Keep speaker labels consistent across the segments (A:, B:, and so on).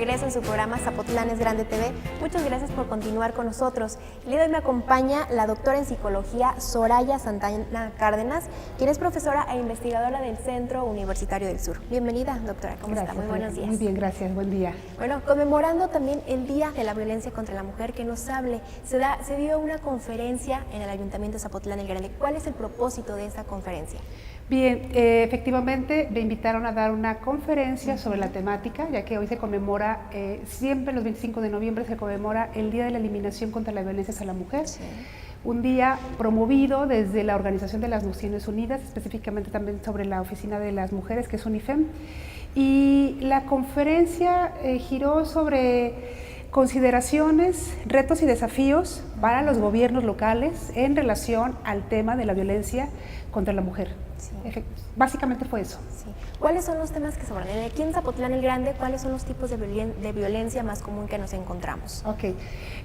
A: regreso en su programa Zapotlán es Grande TV. Muchas gracias por continuar con nosotros. El día de hoy me acompaña la doctora en psicología Soraya Santana Cárdenas, quien es profesora e investigadora del Centro Universitario del Sur. Bienvenida, doctora. ¿Cómo está? Muy buenos días.
B: Muy bien, gracias. Buen día.
A: Bueno, conmemorando también el Día de la Violencia contra la Mujer, que nos hable. Se dio una conferencia en el Ayuntamiento de Zapotlán el Grande. ¿Cuál es el propósito de esta conferencia?
B: Bien, efectivamente me invitaron a dar una conferencia sobre la temática, ya que hoy se conmemora, siempre los 25 de noviembre se conmemora el Día de la Eliminación contra la Violencia hacia la Mujer. Sí. Un día promovido desde la Organización de las Naciones Unidas, específicamente también sobre la Oficina de las Mujeres, que es UNIFEM. Y la conferencia giró sobre consideraciones, retos y desafíos para los gobiernos locales en relación al tema de la violencia contra la mujer. Sí. Básicamente fue eso.
A: Sí. ¿Cuáles son los temas que se abordan? Aquí en Zapotlán el Grande, ¿cuáles son los tipos de violencia más común que nos encontramos?
B: Ok.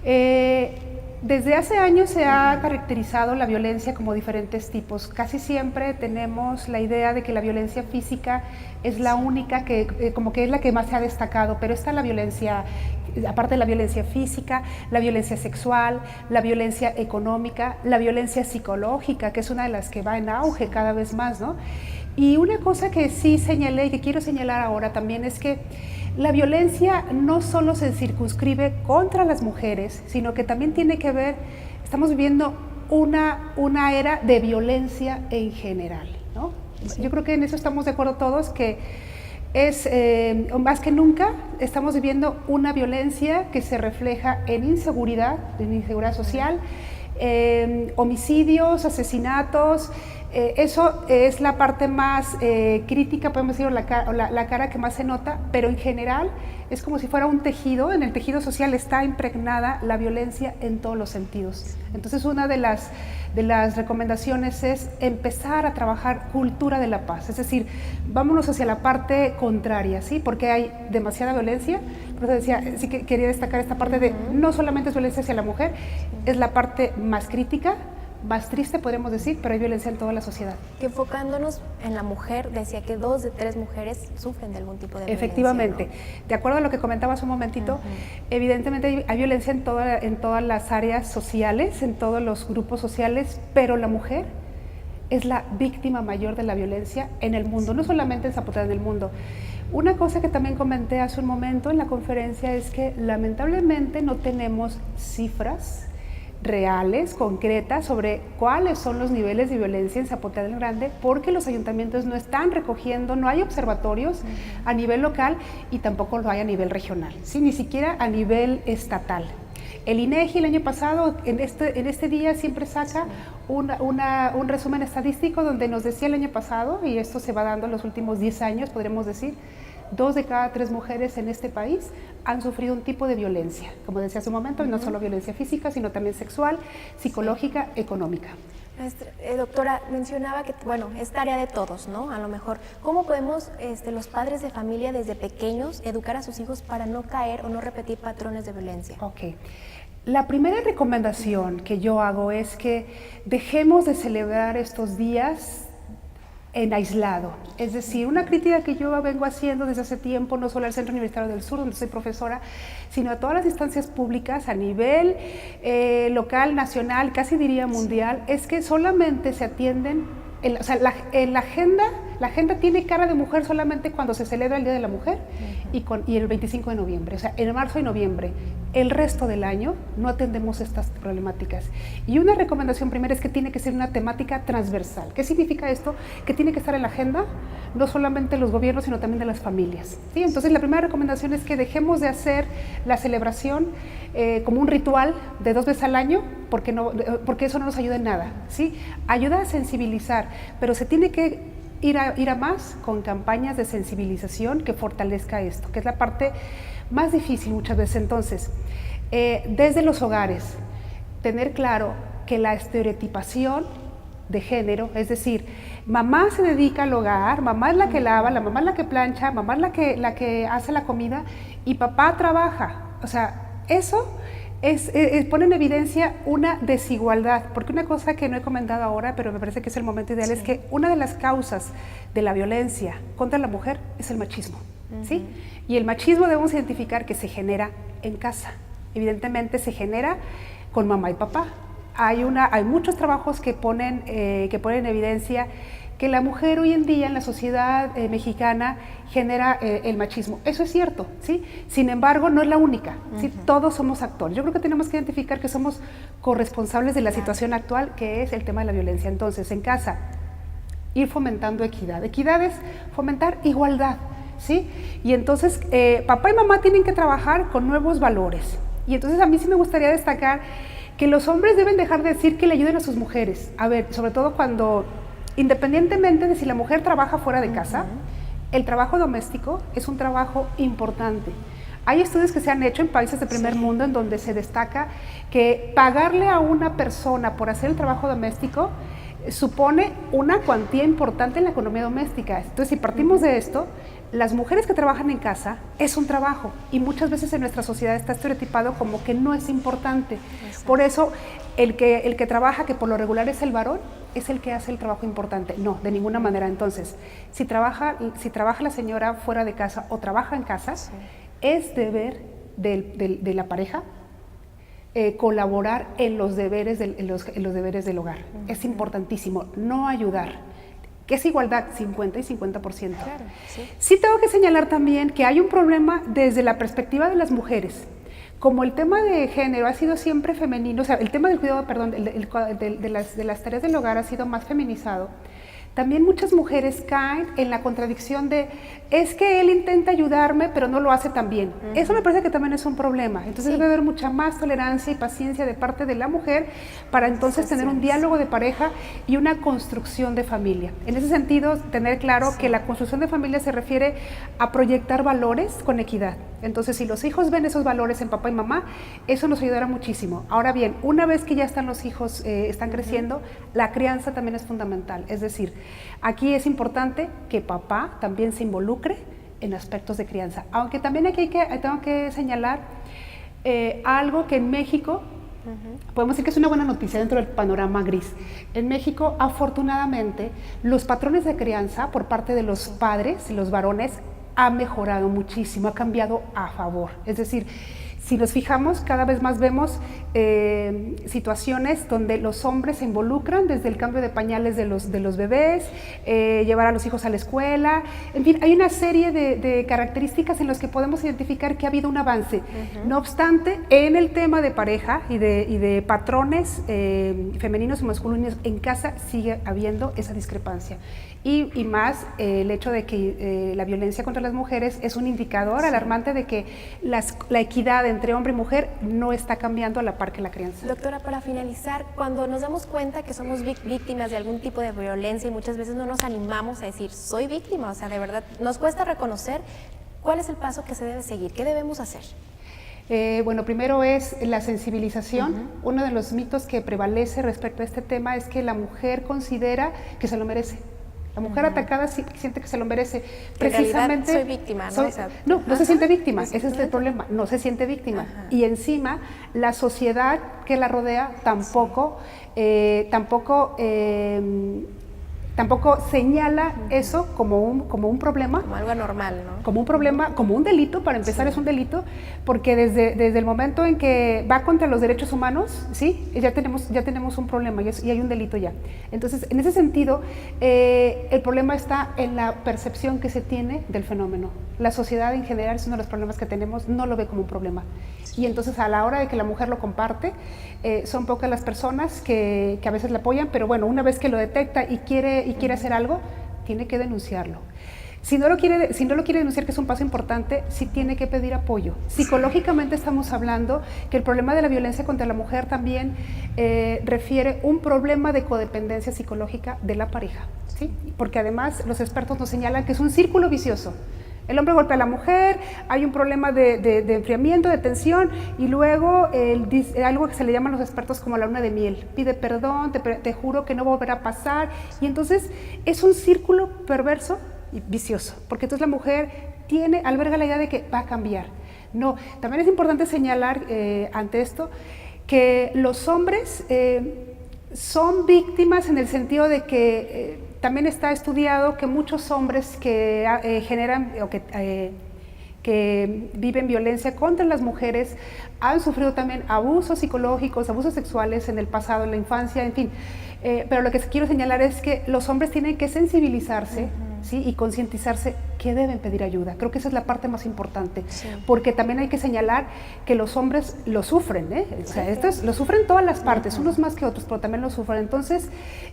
B: Desde hace años se ha caracterizado la violencia como diferentes tipos. Casi siempre tenemos la idea de que la violencia física es la única que, como que es la que más se ha destacado, pero está la violencia, aparte de la violencia física, la violencia sexual, la violencia económica, la violencia psicológica, que es una de las que va en auge cada vez más, ¿no? Y una cosa que sí señalé y que quiero señalar ahora también es que la violencia no solo se circunscribe contra las mujeres, sino que también tiene que ver, estamos viviendo una era de violencia en general, ¿no? Sí. Yo creo que en eso estamos de acuerdo todos, que es, más que nunca, estamos viviendo una violencia que se refleja en inseguridad social, homicidios, asesinatos. Eso es la parte más crítica, podemos decir, la cara que más se nota, pero en general es como si fuera un tejido. En el tejido social está impregnada la violencia en todos los sentidos. Entonces, una de las recomendaciones es empezar a trabajar cultura de la paz, es decir, vámonos hacia la parte contraria, ¿sí? Porque hay demasiada violencia. Por eso decía, sí que quería destacar esta parte de no solamente es violencia hacia la mujer, es la parte más crítica, más triste, podríamos decir, pero hay violencia en toda la sociedad.
A: Que enfocándonos en la mujer, decía que 2 de 3 mujeres sufren de algún tipo de violencia.
B: Efectivamente.
A: ¿No?
B: De acuerdo a lo que comentabas un momentito, evidentemente hay violencia en todas las áreas sociales, en todos los grupos sociales, pero la mujer es la víctima mayor de la violencia en el mundo, no solamente en Zapotlán, en el mundo. Una cosa que también comenté hace un momento en la conferencia es que lamentablemente no tenemos cifras reales, concretas, sobre cuáles son los niveles de violencia en Zapotlán el Grande, porque los ayuntamientos no están recogiendo, no hay observatorios a nivel local y tampoco lo hay a nivel regional, ¿sí? Ni siquiera a nivel estatal. El INEGI el año pasado, en este día, siempre saca un resumen estadístico donde nos decía el año pasado, y esto se va dando en los últimos 10 años, podremos decir, 2 de cada 3 mujeres en este país han sufrido un tipo de violencia, como decía hace un momento, no solo violencia física, sino también sexual, psicológica, económica.
A: Doctora, mencionaba que, bueno, es tarea de todos, ¿no? A lo mejor, ¿cómo podemos los padres de familia desde pequeños educar a sus hijos para no caer o no repetir patrones de violencia?
B: Ok. La primera recomendación que yo hago es que dejemos de celebrar estos días en aislado. Es decir, una crítica que yo vengo haciendo desde hace tiempo, no solo al Centro Universitario del Sur, donde soy profesora, sino a todas las instancias públicas a nivel local, nacional, casi diría mundial, es que solamente se atienden, en la agenda tiene cara de mujer solamente cuando se celebra el Día de la Mujer y el 25 de noviembre, o sea, en marzo y noviembre. El resto del año no atendemos estas problemáticas. Y una recomendación primera es que tiene que ser una temática transversal. ¿Qué significa esto? Que tiene que estar en la agenda, no solamente de los gobiernos, sino también de las familias, ¿sí? Entonces, la primera recomendación es que dejemos de hacer la celebración como un ritual de 2 veces al año, porque eso no nos ayuda en nada, ¿sí? Ayuda a sensibilizar, pero se tiene que ir a más con campañas de sensibilización que fortalezca esto, que es la parte más difícil muchas veces. Entonces, desde los hogares, tener claro que la estereotipación de género, es decir, mamá se dedica al hogar, mamá es la que lava, la mamá es la que plancha, mamá es la que hace la comida y papá trabaja. O sea, eso pone en evidencia una desigualdad, porque una cosa que no he comentado ahora, pero me parece que es el momento ideal, es que una de las causas de la violencia contra la mujer es el machismo. ¿sí? Y el machismo debemos identificar que se genera en casa. Evidentemente se genera con mamá y papá. Hay muchos trabajos que ponen en evidencia que la mujer hoy en día en la sociedad mexicana genera el machismo. Eso es cierto, ¿sí? Sin embargo, no es la única, ¿sí? Todos somos actores. Yo creo que tenemos que identificar que somos corresponsables de la situación actual, que es el tema de la violencia. Entonces, en casa, ir fomentando equidad. Equidad es fomentar igualdad, ¿sí? Y entonces, papá y mamá tienen que trabajar con nuevos valores. Y entonces a mí sí me gustaría destacar que los hombres deben dejar de decir que le ayuden a sus mujeres. A ver, sobre todo cuando, independientemente de si la mujer trabaja fuera de casa, el trabajo doméstico es un trabajo importante. Hay estudios que se han hecho en países de primer mundo en donde se destaca que pagarle a una persona por hacer el trabajo doméstico supone una cuantía importante en la economía doméstica. Entonces, si partimos de esto, las mujeres que trabajan en casa es un trabajo y muchas veces en nuestra sociedad está estereotipado como que no es importante. Exacto. Por eso, el que trabaja, que por lo regular es el varón, es el que hace el trabajo importante. No, de ninguna manera. Entonces, si trabaja la señora fuera de casa o trabaja en casa, es deber de la pareja colaborar en los deberes del hogar. Es importantísimo, no ayudar. Que es igualdad, 50 y 50%. Claro, sí tengo que señalar también que hay un problema desde la perspectiva de las mujeres. Como el tema de género ha sido siempre femenino, o sea, el tema del cuidado, perdón, de las tareas del hogar ha sido más feminizado, también muchas mujeres caen en la contradicción de, es que él intenta ayudarme, pero no lo hace tan bien. Eso me parece que también es un problema. Entonces debe haber mucha más tolerancia y paciencia de parte de la mujer para entonces tener un diálogo de pareja y una construcción de familia. En ese sentido, tener claro que la construcción de familia se refiere a proyectar valores con equidad. Entonces, si los hijos ven esos valores en papá y mamá, eso nos ayudará muchísimo. Ahora bien, una vez que ya están los hijos, están creciendo, la crianza también es fundamental. Es decir, aquí es importante que papá también se involucre en aspectos de crianza. Aunque también aquí tengo que señalar algo que en México, podemos decir que es una buena noticia dentro del panorama gris. En México, afortunadamente, los patrones de crianza por parte de los padres y los varones ha mejorado muchísimo, ha cambiado a favor. Es decir, si nos fijamos, cada vez más vemos situaciones donde los hombres se involucran desde el cambio de pañales de los bebés, llevar a los hijos a la escuela, en fin, hay una serie de características en las que podemos identificar que ha habido un avance. No obstante, en el tema de pareja y de patrones femeninos y masculinos en casa sigue habiendo esa discrepancia. Y más el hecho de que la violencia contra las mujeres es un indicador alarmante de que la equidad entre hombre y mujer no está cambiando a la par que la crianza.
A: Doctora, para finalizar, cuando nos damos cuenta que somos víctimas de algún tipo de violencia y muchas veces no nos animamos a decir, soy víctima, o sea, de verdad, nos cuesta reconocer, ¿cuál es el paso que se debe seguir? ¿Qué debemos hacer?
B: Bueno, primero es la sensibilización. Uno de los mitos que prevalece respecto a este tema es que la mujer considera que se lo merece. La mujer atacada siente que se lo merece.
A: Precisamente soy víctima, ¿no?
B: No se siente víctima, ese es el problema, no se siente víctima. Y encima, la sociedad que la rodea tampoco señala eso como un problema.
A: Como algo anormal, ¿no?
B: Como un problema, como un delito, para empezar es un delito, porque desde el momento en que va contra los derechos humanos, ¿sí? ya tenemos un problema y hay un delito ya. Entonces, en ese sentido, el problema está en la percepción que se tiene del fenómeno. La sociedad en general es uno de los problemas que tenemos, no lo ve como un problema. Y entonces a la hora de que la mujer lo comparte, son pocas las personas que a veces la apoyan, pero bueno, una vez que lo detecta y quiere hacer algo, tiene que denunciarlo. Si no lo quiere denunciar, que es un paso importante, sí tiene que pedir apoyo. Psicológicamente estamos hablando que el problema de la violencia contra la mujer también refiere un problema de codependencia psicológica de la pareja, ¿sí? Porque además los expertos nos señalan que es un círculo vicioso. El hombre golpea a la mujer, hay un problema de enfriamiento, de tensión, y luego algo que se le llaman los expertos como la luna de miel. Pide perdón, te juro que no volverá a pasar, y entonces es un círculo perverso y vicioso, porque entonces la mujer alberga la idea de que va a cambiar. No, también es importante señalar ante esto que los hombres son víctimas en el sentido de que también está estudiado que muchos hombres que generan o que viven violencia contra las mujeres han sufrido también abusos psicológicos, abusos sexuales en el pasado, en la infancia, en fin. Pero lo que quiero señalar es que los hombres tienen que sensibilizarse, ¿sí? Y concientizarse que deben pedir ayuda. Creo que esa es la parte más importante, sí. Porque también hay que señalar que los hombres lo sufren, o sea, lo sufren todas las partes, unos más que otros, pero también lo sufren. Entonces,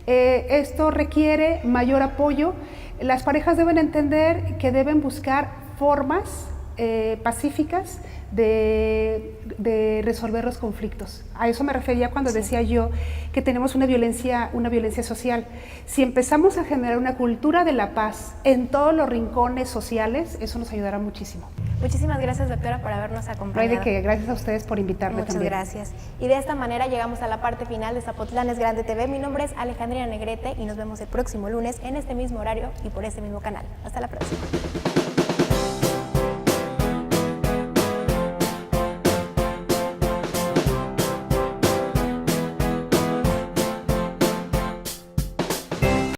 B: esto requiere mayor apoyo. Las parejas deben entender que deben buscar formas pacíficas de resolver los conflictos. A eso me refería cuando decía yo que tenemos una violencia social. Si empezamos a generar una cultura de la paz en todos los rincones sociales, eso nos ayudará muchísimo.
A: Muchísimas gracias, doctora, por habernos acompañado.
B: No hay de qué, gracias a ustedes por invitarme también.
A: Muchas gracias. Y de esta manera llegamos a la parte final de Zapotlán es Grande TV. Mi nombre es Alejandrina Negrete y nos vemos el próximo lunes en este mismo horario y por este mismo canal. Hasta la próxima.